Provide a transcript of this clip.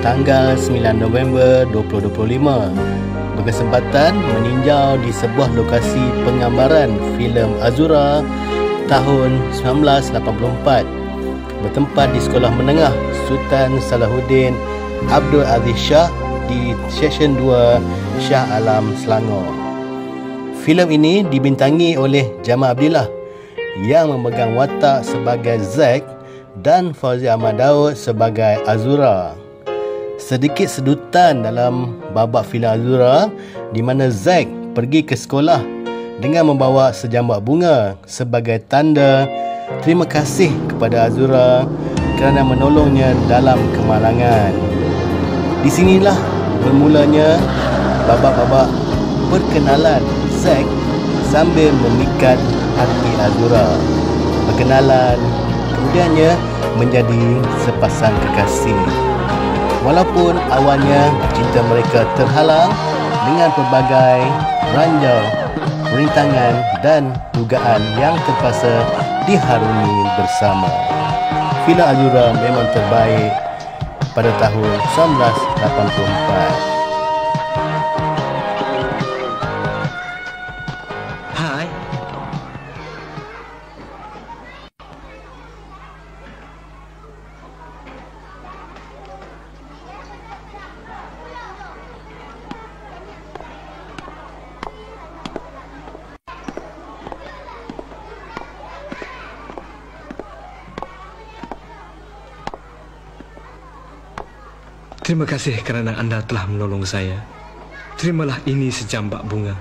tanggal 9 November 2025 berkesempatan meninjau di sebuah lokasi penggambaran filem Azura tahun 1984 bertempat di Sekolah Menengah Sultan Salahuddin Abdul Aziz Shah di Seksyen 2 Shah Alam, Selangor. Filem ini dibintangi oleh Jamal Abdillah yang memegang watak sebagai Zack dan Fauzi Ahmad Daud sebagai Azura. Sedikit sedutan dalam babak filem Azura di mana Zack pergi ke sekolah dengan membawa sejambak bunga sebagai tanda terima kasih kepada Azura kerana menolongnya dalam kemalangan. Di sinilah bermulanya babak-babak perkenalan Zack sambil memikat hati Azura. Perkenalan kemudiannya menjadi sepasang kekasih. Walaupun awalnya cinta mereka terhalang dengan pelbagai ranjau, rintangan dan dugaan yang terpaksa diharungi bersama. Filem Azura memang terbaik pada tahun 1984. Terima kasih kerana anda telah menolong saya. Terimalah ini sejambak bunga.